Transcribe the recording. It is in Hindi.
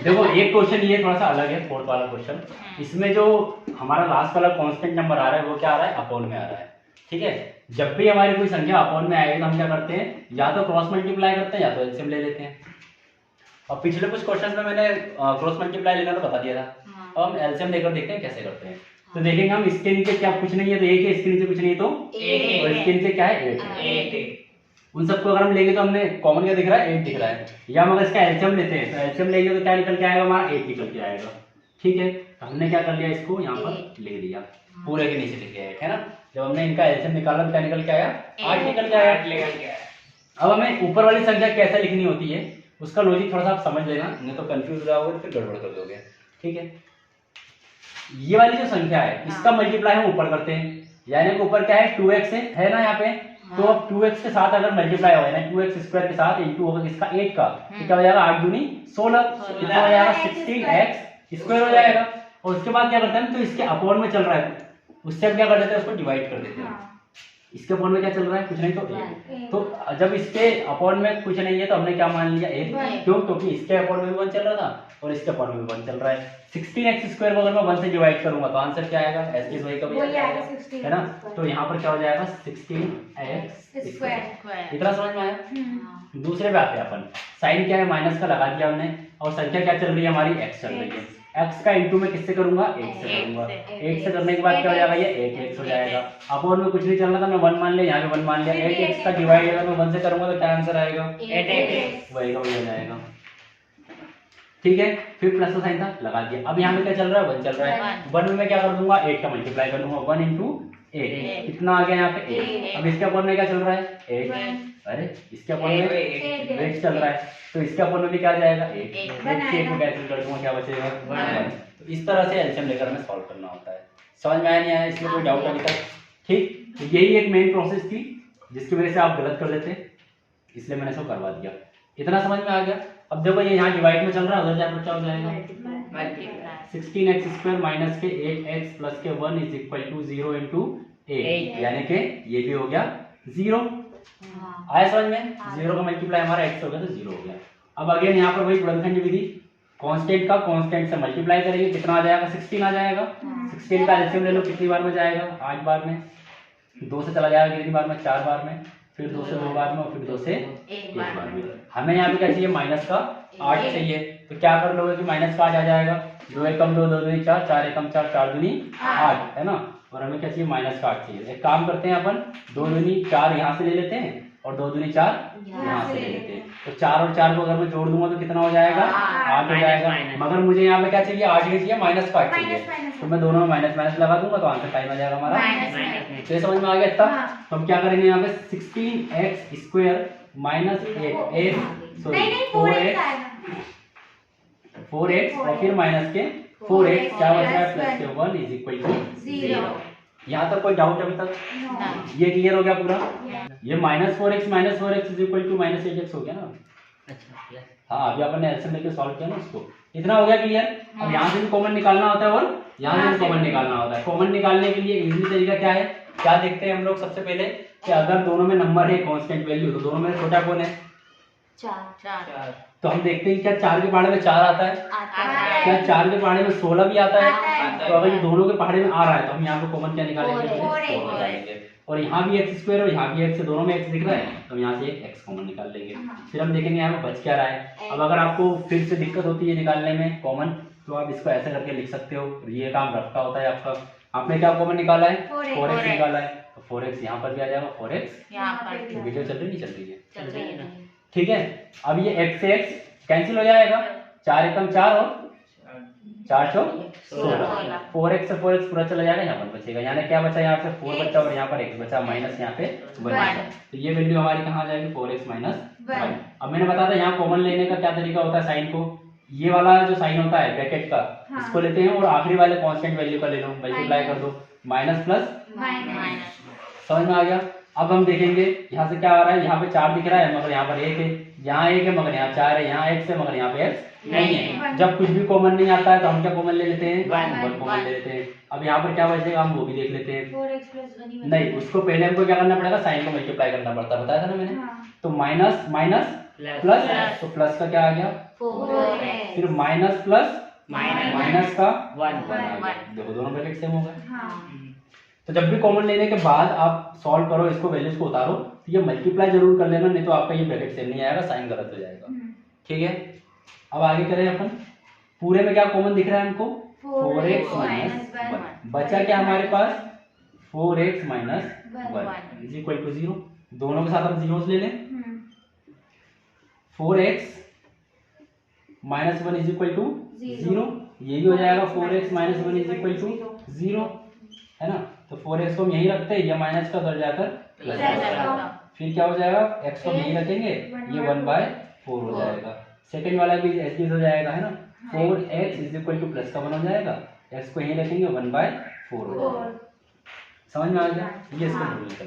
देखो एक क्वेश्चन ये थोड़ा सा अलग है, फोर्थ वाला क्वेश्चन। इसमें जो हमारा लास्ट वाला कांस्टेंट नंबर आ रहा है वो क्या आ रहा है, अपॉन में आ रहा है। ठीक है, जब भी हमारी कोई संख्या अपॉन में आएगी तो हम क्या करते हैं, या तो क्रॉस मल्टीप्लाई करते हैं या तो एलसीएम ले लेते हैं। और पिछले कुछ क्वेश्चन में मैंने क्रॉस मल्टीप्लाई लेना तो बता दिया था। अब हम एलसीएम लेकर देखते हैं कैसे करते हैं। तो देखेंगे हम, इसके नीचे क्या कुछ नहीं है तो एक है, इसके नीचे कुछ नहीं है तो एक, और इसके नीचे क्या है, एक है। उन सबको अगर हम लेंगे तो हमने कॉमन क्या दिख रहा है, 8 दिख रहा है। या हम अगर इसका एलसीएम लेते हैं तो एलसीएम लेंगे तो क्या निकल के आएगा, हमारा 8 निकल के आएगा। ठीक है, तो हमने क्या कर लिया, इसको यहाँ पर लिख दिया, पूरे के नीचे लिख दिया 8 है ना। जब हमने इनका एलसीएम निकाला तो क्या निकल के आया, 8 निकल के आया। अब हमें ऊपर वाली संख्या कैसे लिखनी होती है उसका लॉजिक थोड़ा सा आप समझ लेना, नहीं तो कंफ्यूज हो जाओगे तो फिर गड़बड़ कर दोगे। ठीक है, ये वाली जो संख्या है इसका मल्टीप्लाई हम ऊपर करते हैं, यानी कि ऊपर क्या है, 2x है ना यहाँ पे। तो अब 2x के साथ अगर मल्टीप्लाई होगा ना, 2x स्क्वायर के साथ इंटू होगा किसका, 8 का, तो क्या हो जाएगा, 8 दूनी 16, कितना हो जाएगा, 16x स्क्वायर हो जाएगा। और उसके बाद क्या करते हैं, तो इसके अपॉन में चल रहा है उससे हम क्या कर देते हैं, उसको डिवाइड कर देते हैं। इसके अपॉन में क्या चल रहा है, कुछ नहीं तो 1। तो जब इसके अपॉन में कुछ नहीं है तो हमने क्या मान लिया, 1। क्यों, क्योंकि इसके अपॉन में भी 1 चल रहा था और इसके अपॉन में भी 1 चल रहा है। 16x स्क्वायर को अगर मैं 1 से डिवाइड करूंगा तो आंसर क्या आएगा, एस की वही का वही आएगा, है ना। तो यहाँ पर क्या हो जाएगा, 16x स्क्वायर। इतना समझ में आया। दूसरे पे आते हैं अपन, साइन क्या है, माइनस का लगा दिया हमने, और संख्या क्या चल रही है हमारी, x चल रही है। x का इंटू में किससे करूंगा, 1 से करूंगा। 1 से करने के बाद क्या हो जाएगा, ये 1x हो जाएगा। अपॉन में कुछ नहीं चल रहा था, मैं 1 मान लिया, यहाँ पे 1 मान लिया। 8x का डिवाइड अगर मैं 1 से करूंगा तो क्या आंसर आएगा, 8x वही का वही हो जाएगा। ठीक है, फिर प्लस का साइन था, लगा दिया। अब यहाँ पे क्या चल रहा है, 1 चल रहा है। 1 में मैं क्या कर दूंगा, 8 का मल्टीप्लाई कर दूंगा, 1 इंटू 8 कितना आ गया यहाँ पे, 8। अब इसके अपॉन में क्या चल रहा है, 8। अरे इसके अपॉन में 8 चल रहा है, तो इसके अपॉन में भी क्या जाएगा, 8। 8 से 1 को कैंसिल कर दूंगा, क्या बचेगा, 1। तो इस तरह से एलसीएम लेकर हमें सॉल्व करना होता है। समझ में आया नहीं आया, इसमें कोई डाउट अभी तक। ठीक, तो यही एक मेन प्रोसेस थी जिसकी वजह से आप गलत कर लेते, इसलिए मैंने इसको करवा दिया। इतना समझ में आ गया। अब देखो ये यहाँ डिवाइड में चल रहा है, उधर जाकर क्या हो जाएगा, 16x स्क्वायर माइनस के 8x प्लस के 1 इज इक्वल टू 0 इंटू 8, यानी कि ये भी हो गया 0। आया समझ में, 0 का मल्टीप्लाई हमारा x हो गया तो 0 हो गया। अब अगेन यहाँ पर वही गुणनखंड विधि, कांस्टेंट का कांस्टेंट से मल्टीप्लाई करेंगे, कितना आ जाएगा, 16 आ जाएगा। 16 का एलसीएम ले लो, कितनी बार में जाएगा, 8 बार में। 2 से चला जाएगा कितनी बार में, 4 बार में। फिर 2 से 2 बार में, और फिर 2 से 1 बार में। हमें यहाँ पे क्या चाहिए, माइनस का 8 चाहिए। तो क्या कर लोगे कि माइनस का 8 आ जाएगा, 2 एकम 2, 2 दूनी 4, 4 एकम 4, 4 दूनी 8, है ना। और हमें क्या चाहिए, माइनस का 8 चाहिए। एक काम करते हैं अपन, 2 दूनी 4 यहाँ से ले लेते हैं और 2 दूनी 4 यहाँ से ले लेते हैं। तो 4 और 4 को अगर मैं जोड़ दूंगा तो कितना हो जाएगा, 8 हो जाएगा। मगर मुझे यहाँ पे क्या चाहिए, 8 नहीं चाहिए, माइनस का 8 चाहिए। तो मैं दोनों में माइनस माइनस लगा दूंगा तो आंसर टाइम आ जाएगा हमारा। तो ये समझ में आ गया इतना। तो हम क्या करेंगे, यहाँ पे 16x स्क्वायर माइनस 4x और फिर माइनस के 4x, क्या बचा है, प्लस के 1 इज इक्वल टू 0। यहाँ तक कोई डाउट अभी तक, ये क्लियर हो गया पूरा। ये -4x is equal to -8x हो गया ना। अच्छा, हाँ अभी अपन ने एलसीएम लेके सॉल्व किया ना उसको, इतना हो गया क्लियर। अब यहाँ से भी कॉमन निकालना होता है और यहाँ से भी कॉमन निकालना होता है। कॉमन निकालने के लिए इजी तरीका क्या है, क्या देखते हैं हम लोग सबसे पहले कि अगर दोनों में नंबर है कांस्टेंट वैल्यू तो दोनों में छोटा कौन है, 4। तो हम देखते हैं क्या 4 के पहाड़े में 4 आता है, क्या 4 के पहाड़े में 16 भी आता है। तो अगर ये दोनों के पहाड़े में आ रहा है तो हम यहाँ पे कॉमन क्या निकालेंगे, 4 निकालेंगे। और यहाँ भी x स्क्वायर और यहाँ भी x, दोनों में x दिख रहा है तो हम यहाँ से x कॉमन निकाल लेंगे। फिर हम देखेंगे यहाँ पे बच क्या रहा है। अब अगर आपको फिर से दिक्कत होती है निकालने में कॉमन, तो आप इसको ऐसे करके लिख सकते हो, ये काम रखता होता है आपका। आपने क्या कॉमन निकाला है, 4x निकाला है, तो 4x यहाँ पर भी आ जाएगा, 4x यहाँ पर। तो वीडियो चल रही नहीं, चल रही है, ठीक है। अब ये x से x कैंसिल हो जाएगा, 4 एकम 4 और 4 चौक 16। 4x से 4x पूरा चला जाएगा, यहाँ पर बचेगा, यानी क्या बचा, यहाँ पे 4 बचा और यहाँ पर x बचा, माइनस यहाँ पे 1। तो ये वैल्यू हमारी कहाँ आ जाएगी, 4x माइनस 1। अब मैंने बताया था यहाँ कॉमन लेने का क्या तरीका होता है, साइन को, ये वाला जो साइन होता है ब्रैकेट का, इसको लेते हैं और आखिरी वाले कांस्टेंट वैल्यू का ले लो, मल्टीप्लाई कर दो, माइनस प्लस माइनस। समझ में आ गया। अब हम देखेंगे यहाँ से क्या आ रहा है, यहाँ पे 4 दिख रहा है मगर यहाँ पर 1 है, यहाँ 1 है मगर यहाँ 4 है, यहाँ x है मगर यहाँ पे x नहीं है। जब कुछ भी कॉमन नहीं आता है तो हम क्या कॉमन ले लेते हैं, 1 कॉमन ले लेते हैं। अब यहाँ पर क्या बचेगा, हम वो भी देख लेते हैं। 4x प्लस 1 नहीं, उसको पहले हमको क्या करना पड़ेगा, साइन को मल्टीप्लाई करना पड़ता है, बताया था ना मैंने। तो माइनस माइनस प्लस, तो प्लस का क्या आ गया 4x फिर माइनस प्लस माइनस का 1 देखो दोनों ब्रैकेट सेम हो गए। तो जब भी कॉमन लेने के बाद आप सॉल्व करो, इसको वैल्यूज को उतारो, तो ये मल्टीप्लाई जरूर कर लेना, नहीं तो आपका ये ब्रैकेट सेम नहीं आएगा, साइन गलत हो जाएगा। ठीक है, अब आगे करें अपन। पूरे में क्या कॉमन दिख रहा है हमको? 4x माइनस 1। बचा क्या हमारे पास? 4x माइनस 1 इज इक्वल टू 0। दोनों के साथ हम जीरोस ले लें। 4x माइनस 1 इज इक्वल टू 0, ये भी हो जाएगा 4x माइनस 1 इज इक्वल टू 0, है ना। तो 4x को हम यहीं रखते हैं, ये माइनस का उधर जाकर प्लस हो जाएगा। फिर क्या हो जाएगा? x को यहीं रखेंगे, ये 1/4 हो जाएगा। सेकंड वाला भी ऐसे ही हो जाएगा, है ना। 4x is equal two plus का 1 हो जाएगा, x को यहीं रखेंगे 1/4 हो जाएगा। समझ में आ गया? ये इसको भूल निकल